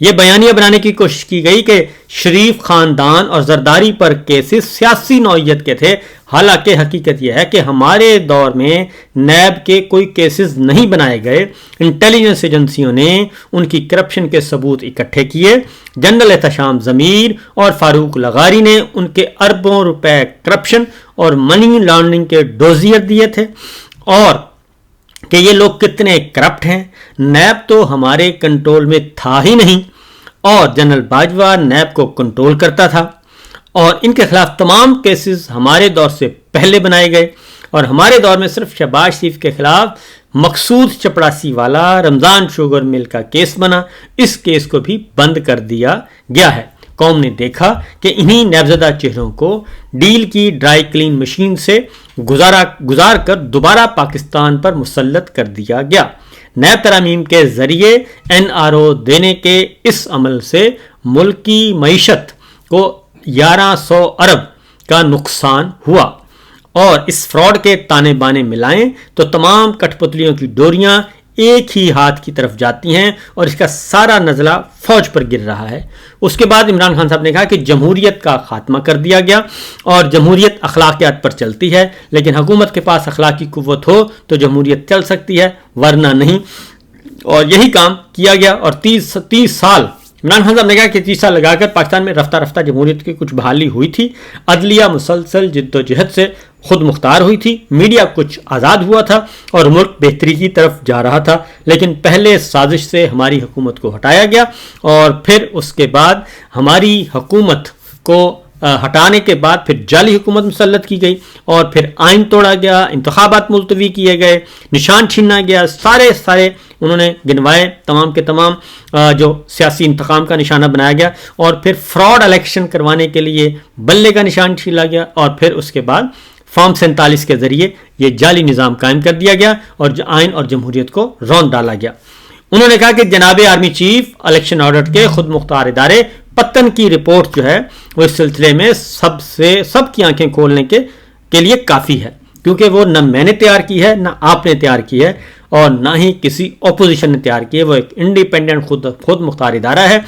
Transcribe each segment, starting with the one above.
یہ بیانیہ بنانے کی کوشش کی گئی کہ شریف خاندان اور زرداری پر کیسز سیاسی نوعیت کے تھے، حالانکہ حقیقت یہ ہے کہ ہمارے دور میں نیب کے کوئی کیسز نہیں بنائے گئے۔ انٹیلیجنس ایجنسیوں نے ان کی کرپشن کے ثبوت اکٹھے کیے۔ جنرل احتشام ضمیر اور فاروق لغاری نے ان کے اربوں روپے کرپشن اور منی لانڈرنگ کے ڈوزیر دیے تھے، اور کہ یہ لوگ کتنے کرپٹ ہیں۔ نیب تو ہمارے کنٹرول میں تھا ہی نہیں، اور جنرل باجوہ نیب کو کنٹرول کرتا تھا، اور ان کے خلاف تمام کیسز ہمارے دور سے پہلے بنائے گئے، اور ہمارے دور میں صرف شہباز شریف کے خلاف مقصود چپڑاسی والا رمضان شوگر مل کا کیس بنا، اس کیس کو بھی بند کر دیا گیا ہے۔ قوم نے دیکھا کہ انہی نیبزدہ چہروں کو ڈیل کی ڈرائی کلین مشین سے گزار کر دوبارہ پاکستان پر مسلط کر دیا گیا۔ نیب ترامیم کے ذریعے NRO دینے کے اس عمل سے ملک کی معیشت کو 1100 ارب کا نقصان ہوا، اور اس فراڈ کے تانے بانے ملائیں تو تمام کٹھ پتلیوں کی ڈوریاں ایک ہی ہاتھ کی طرف جاتی ہیں، اور اس کا سارا نزلہ فوج پر گر رہا ہے۔ اس کے بعد عمران خان صاحب نے کہا کہ جمہوریت کا خاتمہ کر دیا گیا، اور جمہوریت اخلاقیات پر چلتی ہے، لیکن حکومت کے پاس اخلاقی قوت ہو تو جمہوریت چل سکتی ہے، ورنہ نہیں۔ اور یہی کام کیا گیا، اور 30 سال عمران خان صاحب نے کہا کہ 30 سال لگا کر پاکستان میں رفتہ رفتہ جمہوریت کی کچھ بحالی ہوئی تھی، عدلیہ مسلسل جد و جہد سے خود مختار ہوئی تھی، میڈیا کچھ آزاد ہوا تھا، اور ملک بہتری کی طرف جا رہا تھا، لیکن پہلے سازش سے ہماری حکومت کو ہٹایا گیا، اور پھر اس کے بعد ہماری حکومت کو ہٹانے کے بعد پھر جعلی حکومت مسلط کی گئی، اور پھر آئین توڑا گیا، انتخابات ملتوی کیے گئے، نشان چھینا گیا، سارے انہوں نے گنوائے، تمام کے تمام جو سیاسی انتقام کا نشانہ بنایا گیا، اور پھر فراڈ الیکشن کروانے کے لیے بلے کا نشان چھیلا گیا، اور پھر اس کے بعد فارم 47 کے ذریعے یہ جعلی نظام قائم کر دیا گیا، اور آئین اور جمہوریت کو رون ڈالا گیا۔ انہوں نے کہا کہ جناب آرمی چیف الیکشن آڈٹ کے خود مختار ادارے پتن کی رپورٹ جو ہے وہ اس سلسلے میں سب کی آنکھیں کھولنے کے لیے کافی ہے، کیونکہ وہ نہ میں نے تیار کی ہے، نہ آپ نے تیار کی ہے، اور نہ ہی کسی اپوزیشن نے تیار کی ہے۔ وہ ایک انڈیپینڈنٹ خود مختار ادارہ ہے،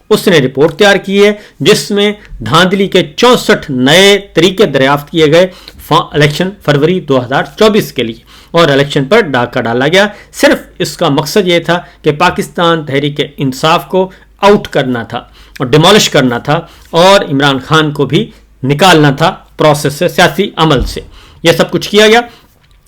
اس نے رپورٹ تیار کی ہے جس میں دھاندلی کے 64 نئے طریقے دریافت کیے گئے الیکشن فروری 2024 کے لیے، اور الیکشن پر ڈاکہ ڈالا گیا۔ صرف اس کا مقصد یہ تھا کہ پاکستان تحریک انصاف کو آؤٹ کرنا تھا اور ڈیمولش کرنا تھا، اور عمران خان کو بھی نکالنا تھا پروسیس سے، سیاسی عمل سے۔ یہ سب کچھ کیا گیا،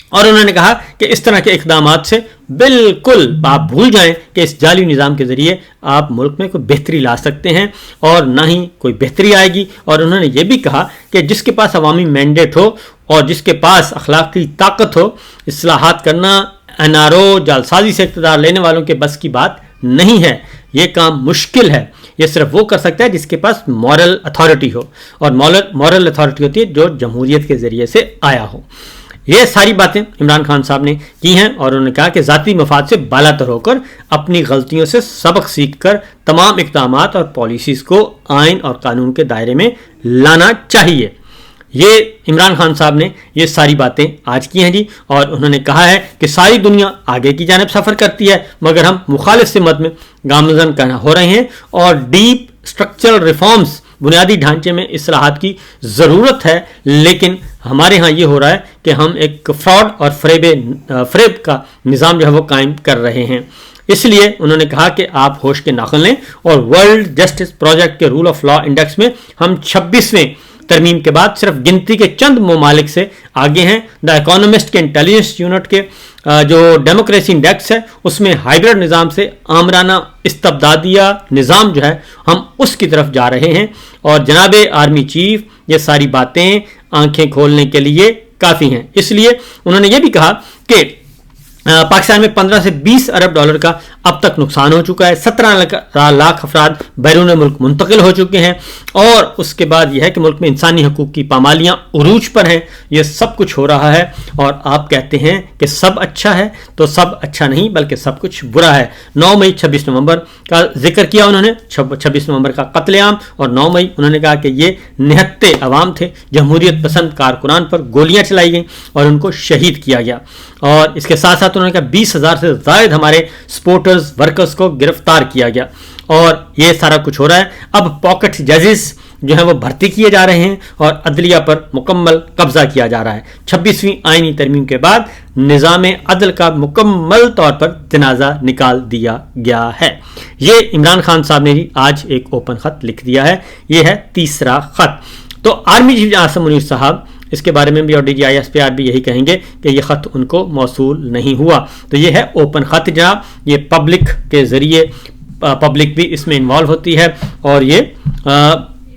اور انہوں نے کہا کہ اس طرح کے اقدامات سے بالکل آپ بھول جائیں کہ اس جعلی نظام کے ذریعے آپ ملک میں کوئی بہتری لا سکتے ہیں، اور نہ ہی کوئی بہتری آئے گی۔ اور انہوں نے یہ بھی کہا کہ جس کے پاس عوامی مینڈیٹ ہو اور جس کے پاس اخلاقی طاقت ہو، اصلاحات کرنا NRO جعلسازی سے اقتدار لینے والوں کے بس کی بات نہیں ہے، یہ کام مشکل ہے۔ یہ صرف وہ کر سکتا ہے جس کے پاس مورل اتھارٹی ہو، اور مورل اتھارٹی ہوتی ہے جو جمہوریت کے ذریعے سے آیا ہو۔ یہ ساری باتیں عمران خان صاحب نے کی ہیں، اور انہوں نے کہا کہ ذاتی مفاد سے بالاتر ہو کر اپنی غلطیوں سے سبق سیکھ کر تمام اقدامات اور پالیسیز کو آئین اور قانون کے دائرے میں لانا چاہیے۔ یہ عمران خان صاحب نے یہ ساری باتیں آج کی ہیں جی، اور انہوں نے کہا ہے کہ ساری دنیا آگے کی جانب سفر کرتی ہے، مگر ہم مخالف سمت میں گامزن ہو رہے ہیں، اور ڈیپ اسٹرکچرل ریفارمز، بنیادی ڈھانچے میں اصلاحات کی ضرورت ہے، لیکن ہمارے ہاں یہ ہو رہا ہے کہ ہم ایک فراڈ اور فریب کا نظام جو ہے وہ قائم کر رہے ہیں۔ اس لیے انہوں نے کہا کہ آپ ہوش کے ناخن لیں، اور ورلڈ جسٹس پروجیکٹ کے رول آف لا انڈیکس میں ہم 26ویں ترمیم کے بعد صرف گنتی کے چند ممالک سے آگے ہیں۔ دا اکانومسٹ کے انٹیلیجنس یونٹ کے جو ڈیموکریسی انڈیکس ہے، اس میں ہائبرڈ نظام سے آمرانہ استبدادیہ نظام جو ہے ہم اس کی طرف جا رہے ہیں، اور جناب آرمی چیف یہ ساری باتیں آنکھیں کھولنے کے لیے کافی ہیں۔ اس لیے انہوں نے یہ بھی کہا کہ پاکستان میں 15 سے 20 ارب ڈالر کا اب تک نقصان ہو چکا ہے، 17 لاکھ افراد بیرون ملک منتقل ہو چکے ہیں، اور اس کے بعد یہ ہے کہ ملک میں انسانی حقوق کی پامالیاں عروج پر ہیں۔ یہ سب کچھ ہو رہا ہے، اور آپ کہتے ہیں کہ سب اچھا ہے، تو سب اچھا نہیں بلکہ سب کچھ برا ہے۔ 9 مئی 26 نومبر کا ذکر کیا انہوں نے، 26 نومبر کا قتل عام، اور 9 مئی انہوں نے کہا کہ یہ نہتے عوام تھے، جمہوریت پسند کارکنان پر گولیاں چلائی گئیں اور ان کو شہید کیا گیا۔ اور اس کے ساتھ ساتھ انہوں نے کہا 20,000 سے زائد ہمارے سپورٹر ممبرز ورکرز کو گرفتار کیا گیا اور یہ سارا کچھ ہو رہا ہے. اب پاکٹ ججز جو ہیں وہ بھرتی کیے جا رہے ہیں اور عدلیہ پر مکمل قبضہ کیا جا رہا ہے. 26ویں آئینی ترمیم کے بعد نظام عدل کا مکمل طور پر جنازہ نکال دیا گیا ہے. یہ عمران خان صاحب نے آج ایک اوپن خط لکھ دیا ہے. یہ ہے تیسرا خط. تو آرمی چیف عاصم منیر صاحب اس کے بارے میں بھی اور DGISPR بھی یہی کہیں گے کہ یہ خط ان کو موصول نہیں ہوا. تو یہ ہے اوپن خط جناب. یہ پبلک کے ذریعے پبلک بھی اس میں انوالو ہوتی ہے اور یہ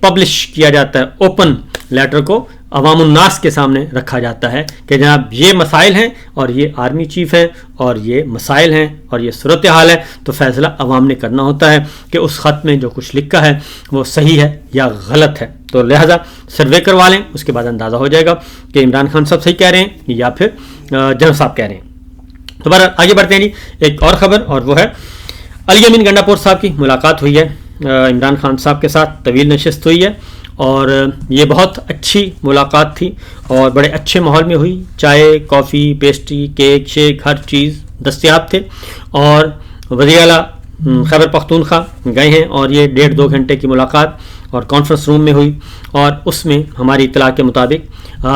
پبلش کیا جاتا ہے. اوپن لیٹر کو عوام الناس کے سامنے رکھا جاتا ہے کہ جناب یہ مسائل ہیں اور یہ آرمی چیف ہے اور یہ مسائل ہیں اور یہ صورتحال ہے. تو فیصلہ عوام نے کرنا ہوتا ہے کہ اس خط میں جو کچھ لکھا ہے وہ صحیح ہے یا غلط ہے. تو لہذا سروے کروا لیں, اس کے بعد اندازہ ہو جائے گا کہ عمران خان صاحب صحیح کہہ رہے ہیں یا پھر جنرل صاحب کہہ رہے ہیں. تو بہرحال آگے بڑھتے ہیں ایک اور خبر, اور وہ ہے علی امین گنڈاپور صاحب کی ملاقات ہوئی ہے عمران خان صاحب کے ساتھ. طویل نشست ہوئی ہے اور یہ بہت اچھی ملاقات تھی اور بڑے اچھے ماحول میں ہوئی. چائے, کافی, پیسٹری, کیک, شیک ہر چیز دستیاب تھے اور وزیر اعلیٰ خیبر پختونخوا گئے ہیں اور یہ 1.5-2 گھنٹے کی ملاقات اور کانفرنس روم میں ہوئی اور اس میں ہماری اطلاع کے مطابق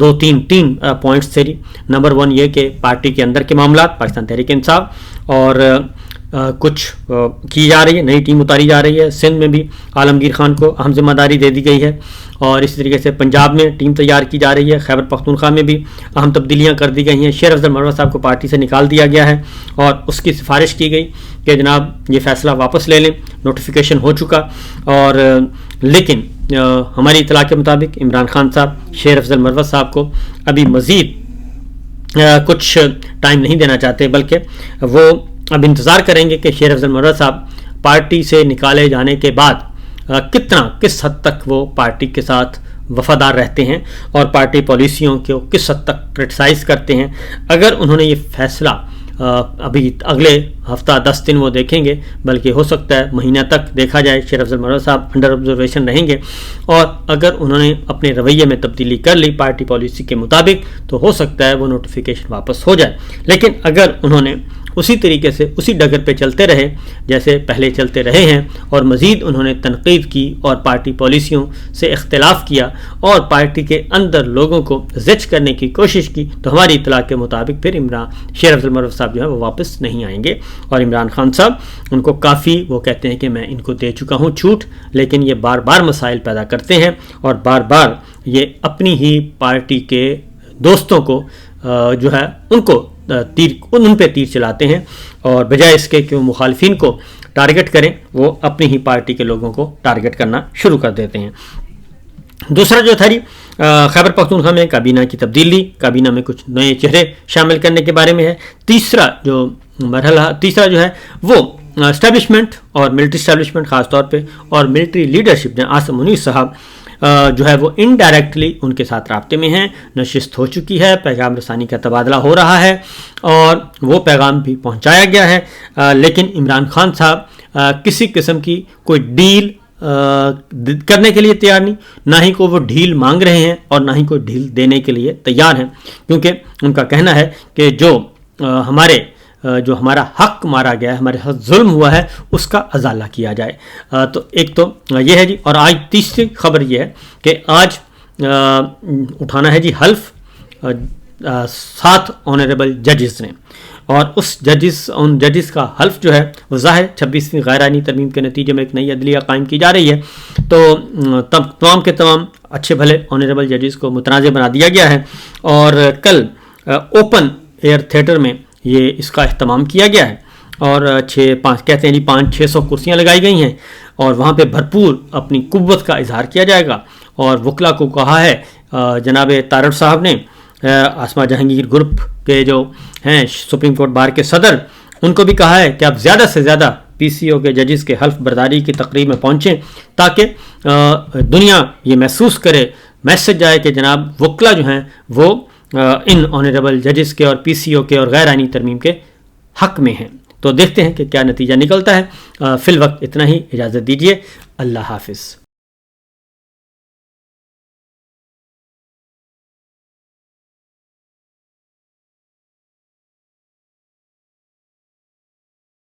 2-3 پوائنٹس تھے. نمبر 1 یہ کہ پارٹی کے اندر کے معاملات, پاکستان تحریک انصاف اور کچھ کی جا رہی ہے, نئی ٹیم اتاری جا رہی ہے. سندھ میں بھی عالمگیر خان کو اہم ذمہ داری دے دی گئی ہے اور اسی طریقے سے پنجاب میں ٹیم تیار کی جا رہی ہے. خیبر پختونخوا میں بھی اہم تبدیلیاں کر دی گئی ہیں. شیر افضل مروت صاحب کو پارٹی سے نکال دیا گیا ہے اور اس کی سفارش کی گئی کہ جناب یہ فیصلہ واپس لے لیں. نوٹیفیکیشن ہو چکا اور لیکن ہماری اطلاع کے مطابق عمران خان صاحب شیر افضل مروت صاحب کو ابھی مزید کچھ ٹائم نہیں دینا چاہتے, بلکہ وہ اب انتظار کریں گے کہ شیر افضل مروت صاحب پارٹی سے نکالے جانے کے بعد کس حد تک وہ پارٹی کے ساتھ وفادار رہتے ہیں اور پارٹی پالیسیوں کو کس حد تک کرٹیسائز کرتے ہیں. اگر انہوں نے یہ فیصلہ ابھی اگلے ہفتہ 10 دن وہ دیکھیں گے, بلکہ ہو سکتا ہے مہینہ تک دیکھا جائے, شیر افضل مروت صاحب انڈر آبزرویشن رہیں گے اور اگر انہوں نے اپنے رویے میں تبدیلی کر لی پارٹی پالیسی کے مطابق تو ہو سکتا ہے وہ نوٹیفیکیشن واپس ہو جائے. لیکن اگر انہوں نے اسی طریقے سے اسی ڈگر پہ چلتے رہے جیسے پہلے چلتے رہے ہیں اور مزید انہوں نے تنقید کی اور پارٹی پالیسیوں سے اختلاف کیا اور پارٹی کے اندر لوگوں کو زچ کرنے کی کوشش کی, تو ہماری اطلاع کے مطابق پھر شیر افضل مروت صاحب جو ہے وہ واپس نہیں آئیں گے. اور عمران خان صاحب ان کو کافی وہ کہتے ہیں کہ میں ان کو دے چکا ہوں چھوٹ, لیکن یہ بار بار مسائل پیدا کرتے ہیں اور بار بار یہ اپنی ہی پارٹی کے دوستوں کو جو ہے ان پہ تیر چلاتے ہیں اور بجائے اس کے کہ وہ مخالفین کو ٹارگٹ کریں وہ اپنی ہی پارٹی کے لوگوں کو ٹارگٹ کرنا شروع کر دیتے ہیں. دوسرا جو تھا خیبر پختونخوا میں کابینہ کی تبدیلی, کابینہ میں کچھ نئے چہرے شامل کرنے کے بارے میں ہے. تیسرا جو ہے وہ اسٹیبلشمنٹ اور ملٹری اسٹیبلشمنٹ خاص طور پہ اور ملٹری لیڈرشپ نے عاصم منیر صاحب جو ہے وہ انڈائریکٹلی ان کے ساتھ رابطے میں ہیں. نشست ہو چکی ہے, پیغام رسانی کا تبادلہ ہو رہا ہے اور وہ پیغام بھی پہنچایا گیا ہے, لیکن عمران خان صاحب کسی قسم کی کوئی ڈیل کرنے کے لیے تیار نہیں, نہ ہی کوئی وہ ڈھیل مانگ رہے ہیں اور نہ ہی کوئی ڈھیل دینے کے لیے تیار ہیں, کیونکہ ان کا کہنا ہے کہ جو ہمارا حق مارا گیا ہے, ہمارے حق ظلم ہوا ہے, اس کا ازالہ کیا جائے. تو ایک تو یہ ہے اور آج تیسری خبر یہ ہے کہ آج اٹھانا ہے حلف 7 آنریبل ججز نے اور ان ججز کا حلف جو ہے وہ ظاہر 26ویں غیر آئینی ترمیم کے نتیجے میں ایک نئی عدلیہ قائم کی جا رہی ہے. تو تمام کے تمام اچھے بھلے آنریبل ججز کو متنازع بنا دیا گیا ہے اور کل اوپن ایئر تھیٹر میں یہ اس کا اہتمام کیا گیا ہے اور 500-600 کرسیاں لگائی گئی ہیں اور وہاں پہ بھرپور اپنی قوت کا اظہار کیا جائے گا. اور وکلا کو کہا ہے جناب طارڑ صاحب نے, آسما جہانگیر گروپ کے جو ہیں سپریم کورٹ بار کے صدر, ان کو بھی کہا ہے کہ آپ زیادہ سے زیادہ PCO کے ججز کے حلف برداری کی تقریب میں پہنچیں تاکہ دنیا یہ محسوس کرے, میسج جائے کہ جناب وکلا جو ہیں وہ ان آنریبل ججز کے اور PCO کے اور غیر آئینی ترمیم کے حق میں ہیں. تو دیکھتے ہیں کہ کیا نتیجہ نکلتا ہے. فی الوقت اتنا ہی, اجازت دیجیے, اللہ حافظ.